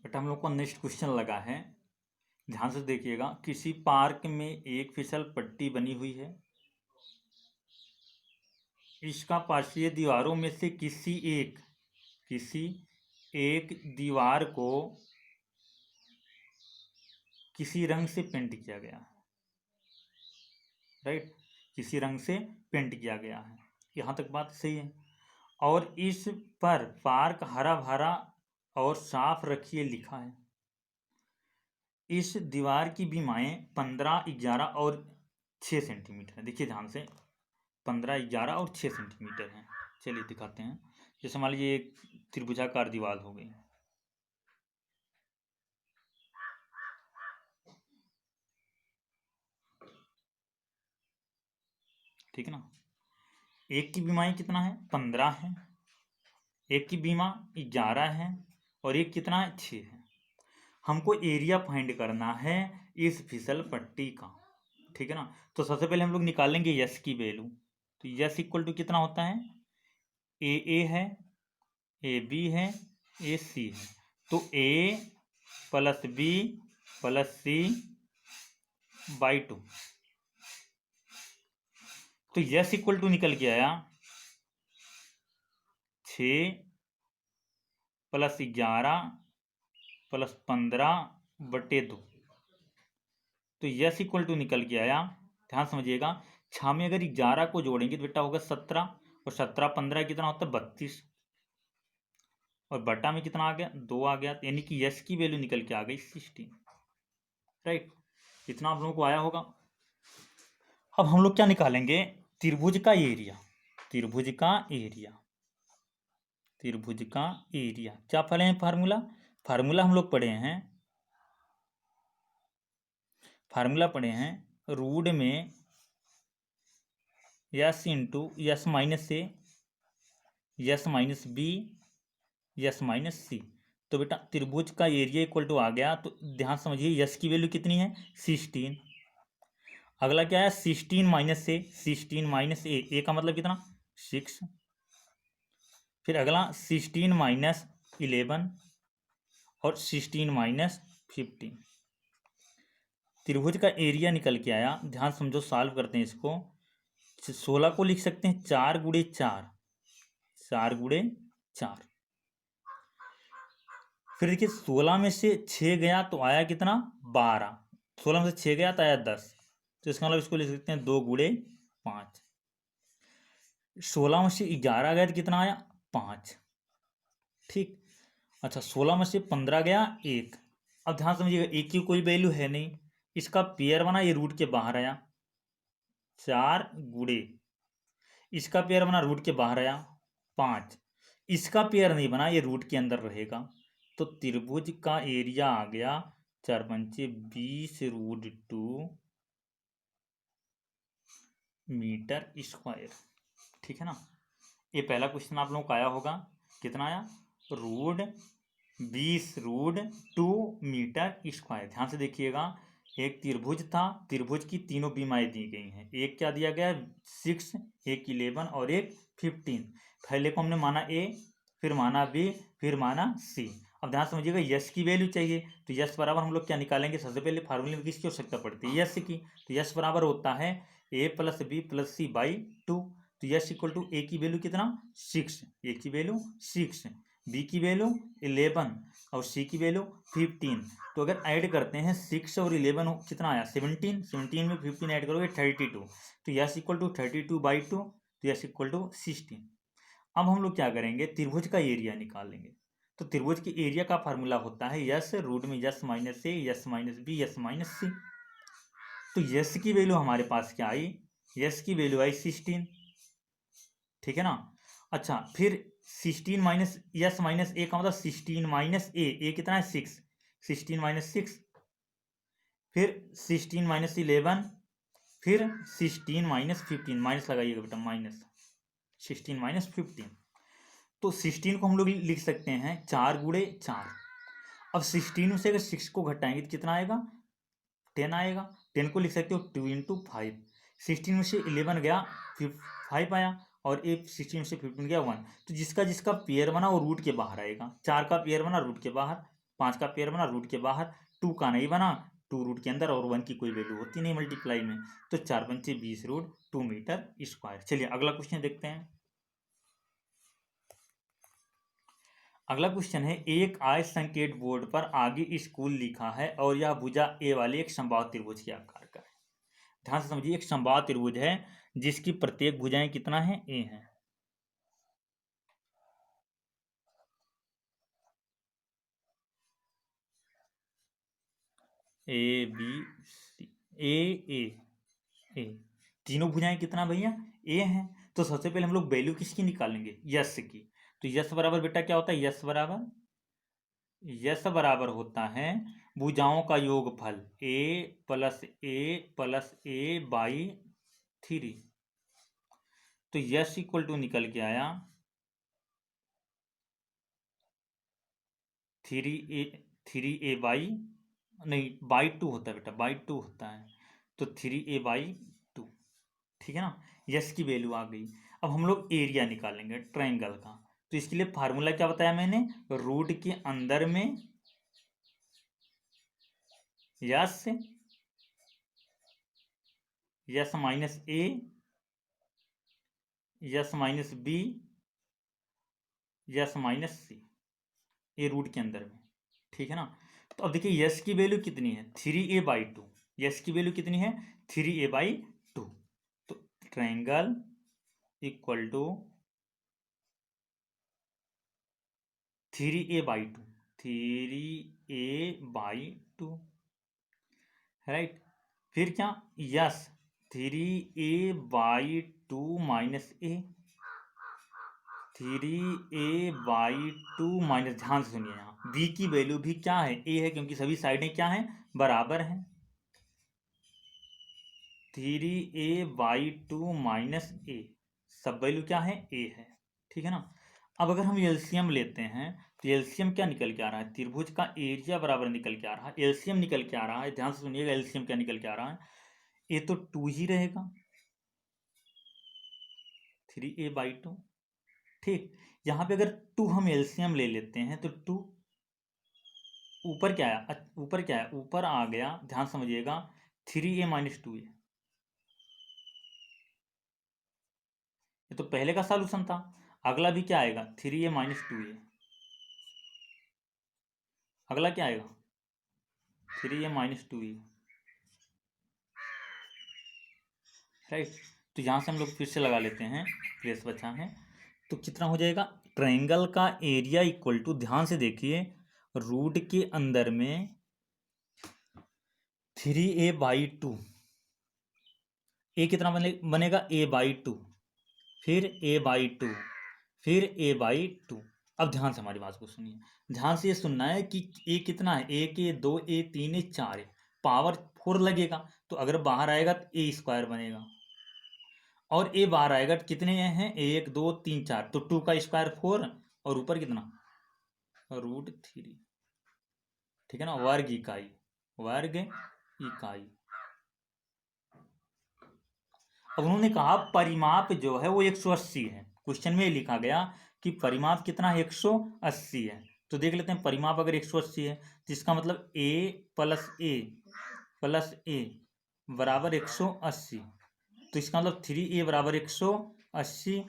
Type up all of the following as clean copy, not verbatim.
बेटा हम लोग को नेक्स्ट क्वेश्चन लगा है, ध्यान से देखिएगा। किसी पार्क में एक फिसल पट्टी बनी हुई है। इसका पार्श्वीय दीवारों में से किसी एक दीवार को किसी रंग से पेंट किया गया है। राइट, किसी रंग से पेंट किया गया है। यहाँ तक बात सही है। और इस पर पार्क हरा भरा और साफ रखिए लिखा है। इस दीवार की बीमाएं 15, 11 और 6 सेंटीमीटर है। देखिए ध्यान से, 15, 11 और 6 सेंटीमीटर है। चलिए दिखाते हैं। जैसे मान लीजिए एक त्रिभुजाकार दीवार हो गई, ठीक है ना। एक की बीमाएं कितना है, 15 है। एक की बीमा 11 है और एक कितना है, 6 है। हमको एरिया फाइंड करना है इस फिसल पट्टी का, ठीक है ना। तो सबसे पहले हम लोग निकालेंगे यस की वैल्यू। तो यस इक्वल टू कितना होता है, ए है, ए बी है, ए सी है। तो a plus B plus C by 2। तो यस इक्वल टू निकल के आया 6 प्लस 11 प्लस 15/2। तो यस इक्वल टू निकल के आया, ध्यान समझिएगा, 6 में अगर 11 को जोड़ेंगे तो बेटा होगा 17, और 17 15 कितना होता है, 32, और बटा में कितना आ गया, 2 आ गया। यानी कि यस की वैल्यू निकल के आ गई 16। राइट, इतना आप लोगों को आया होगा। अब हम लोग क्या निकालेंगे, त्रिभुज का एरिया। त्रिभुज का एरिया, त्रिभुज का एरिया क्या पढ़े हैं, फार्मूला हम लोग पढ़े हैं, रूट में s into s minus a, s minus b, s minus c. तो बेटा त्रिभुज का एरिया इक्वल टू आ गया। तो ध्यान समझिए, यस की वैल्यू कितनी है, 16। अगला क्या है, 16 माइनस ए, 16 माइनस ए का मतलब कितना, 6। फिर अगला 16 माइनस 11 और 16 माइनस 15। त्रिभुज का एरिया निकल के आया। ध्यान समझो, सॉल्व करते हैं इसको। 16 को लिख सकते हैं 4 गुणे 4, 4 गुणे 4। फिर देखिए 16 में से 6 गया तो आया कितना, 12। 16 में से 6 गया तो आया 10। तो इसका मतलब इसको लिख सकते हैं 2 गुणे 5। 16 में से 11 गया तो कितना आया, 5। ठीक। अच्छा, 16 में से 15 गया 1। अब ध्यान समझिएगा, एक की कोई वैल्यू है नहीं, इसका पेयर बना, ये रूट के बाहर आया, 4 गुणे, इसका पेयर बना, रूट के बाहर आया 5, इसका पेयर नहीं बना, ये रूट के अंदर रहेगा। तो त्रिभुज का एरिया आ गया 4 पंचे 20√2 मीटर स्क्वायर। ठीक है ना। ये पहला क्वेश्चन आप लोगों को आया होगा, कितना आया, √20√2 मीटर स्क्वायर। ध्यान से देखिएगा, एक त्रिभुज था, त्रिभुज की तीनों बीमाएं दी गई हैं। एक क्या दिया गया है, 6, एक 11 और एक 15। पहले को हमने माना ए, फिर माना बी, फिर माना सी। अब ध्यान समझिएगा, यस की वैल्यू चाहिए। तो यस बराबर हम लोग क्या निकालेंगे, सबसे पहले फार्मूले में किसकी आवश्यकता पड़ती है, यस की। तो यस बराबर होता है a plus B plus C by 2। तो यस इक्वल टू ए की वैल्यू कितना, 6, ए की वैल्यू 6, बी की वैल्यू 11 और सी की वैल्यू 15। तो अगर ऐड करते हैं 6 और 11 कितना आया, 17, 17 में 15 ऐड करोगे 32। तो यस इक्वल टू 32/2, तो यस इक्वल टू 16। अब हम लोग क्या करेंगे, त्रिभुज का एरिया निकालेंगे। तो त्रिभुज के एरिया का फार्मूला होता है यस, रूट में s minus a, s minus b, s minus c. तो यस की वैल्यू हमारे पास क्या आई, यस की वैल्यू आई 16। ठीक है ना। अच्छा, फिर 16 माइनस यस माइनस ए का मतलब 16 माइनस ए कितना है, 6, 16 माइनस 6, फिर 16 माइनस 11, फिर 16 माइनस 15, माइनस लगाइएगा बेटा, माइनस 16 माइनस 15। तो 16 को हम लोग लिख सकते हैं 4 गुणे 4। अब 16 से अगर 6 को घटाएंगे तो कितना आएगा, 10 आएगा। 10 को लिख सकते हो 2 इंटू 5। 16 में से 11 गया, फिर 5 आया, और एक 16 में से 15 गया 1। तो जिसका जिसका पेयर बना वो रूट के बाहर आएगा। 4 का पेयर बना, रूट के बाहर, 5 का पेयर बना, रूट के बाहर, 2 का नहीं बना, 2 रूट के अंदर, और 1 की कोई वैल्यू होती नहीं मल्टीप्लाई में, तो 4 पंचे 20 रूट 2 मीटर स्क्वायर। चलिए अगला क्वेश्चन देखते हैं। अगला क्वेश्चन है, एक आयत संकेत बोर्ड पर आगे स्कूल लिखा है और यह भुजा ए वाले एक समबाहु त्रिभुज के आकार का है। ध्यान से समझिए, एक समबाहु त्रिभुज है जिसकी प्रत्येक भुजाएं कितना है, ए है। ए बी सी, ए तीनों भुजाएं कितना भैया, ए हैं। तो सबसे पहले हम लोग वैल्यू किसकी निकालेंगे, यस की। तो यस बराबर बेटा क्या होता है, यस बराबर होता है भुजाओं का योगफल ए प्लस ए बाई 3। तो यस इक्वल टू निकल के आया 3a बाई, नहीं बाई 2 होता है बेटा, बाई 2 होता है, तो 3a बाई 2, ठीक है ना। यस की वैल्यू आ गई। अब हम लोग एरिया निकालेंगे ट्रायंगल का। तो इसके लिए फार्मूला क्या बताया मैंने, रूट के अंदर में s minus a, s minus b, s minus c, ये रूट के अंदर में, ठीक है ना। तो अब देखिए यस की वैल्यू कितनी है, 3a/2। यस की वैल्यू कितनी है, 3a/2। तो triangle equal to 3a/2, 3a/2, right. फिर क्या, यस 3a/2 माइनस ए, 3a/2 माइनस, ध्यान से सुनिए, यहाँ b की वैल्यू भी क्या है, a है, क्योंकि सभी साइडें क्या हैं, बराबर हैं। 3a/2 माइनस ए, सब वैल्यू क्या है, a है, ठीक है ना। अब अगर हम एलसीएम लेते हैं तो एलसीएम क्या निकल के आ रहा है, त्रिभुज का एरिया बराबर निकल के आ रहा है, एलसीएम निकल के आ रहा है। ध्यान से सुनिएगा, एलसीएम क्या निकल के आ रहा है, ए तो 2 ही रहेगा, 3a/2, ठीक। यहाँ पे अगर 2 हम एलसीएम ले लेते हैं तो 2 ऊपर क्या आया, ऊपर क्या है, ऊपर आ गया, ध्यान समझिएगा, 3a-2 है। ये तो पहले का सॉल्यूशन था। अगला भी क्या आएगा, 3a-2 है। अगला क्या आएगा, 3a-2 है, राइट। तो यहाँ से हम लोग फिर से लगा लेते हैं, प्लेस बचा है, तो कितना हो जाएगा, ट्रायंगल का एरिया इक्वल टू, ध्यान से देखिए, रूट के अंदर में 3a/2, ए कितना बनेगा, a/2, फिर a/2, फिर a/2। अब ध्यान से हमारी बात को सुनिए, ध्यान से ये सुनना है कि ए कितना है, 1 a 2 a 3 a 4 a, power 4 लगेगा, तो अगर बाहर आएगा तो ए स्क्वायर बनेगा, और ए बाहर आएगा तो कितने हैं, 1 2 3 4, तो 2 का स्क्वायर 4, और ऊपर कितना, √3, ठीक है ना, वर्ग इकाई, वर्ग इकाई। अब उन्होंने कहा परिमाप जो है वो 180 है, क्वेश्चन में लिखा गया कि परिमाप कितना है, 180 है। तो देख लेते हैं, परिमाप अगर 180 है तो इसका मतलब a+a बराबर 180, तो इसका मतलब 3a बराबर 180।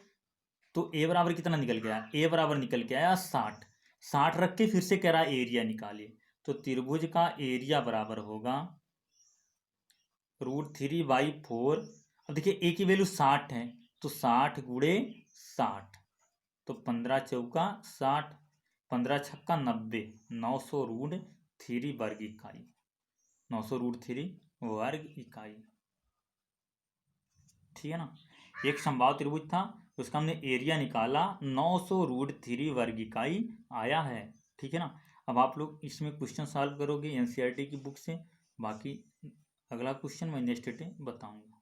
तो a बराबर कितना निकल गया, a बराबर निकल के आया 60। 60 रख के फिर से कह रहा है एरिया निकालिए, तो त्रिभुज का एरिया बराबर होगा √3/4। अब देखिए a की वैल्यू 60 है, तो 60 गुणे 60, तो 15 चौका 60, 15 छक्का 90, 900√3 वर्ग इकाई, 900√3 वर्ग इकाई, ठीक है ना। एक समबाहु त्रिभुज था, उसका हमने एरिया निकाला, 900√3 वर्ग इकाई आया है, ठीक है ना। अब आप लोग इसमें क्वेश्चन सॉल्व करोगे एनसीईआरटी की बुक से, बाकी अगला क्वेश्चन मैं नेक्स्ट डे बताऊंगा।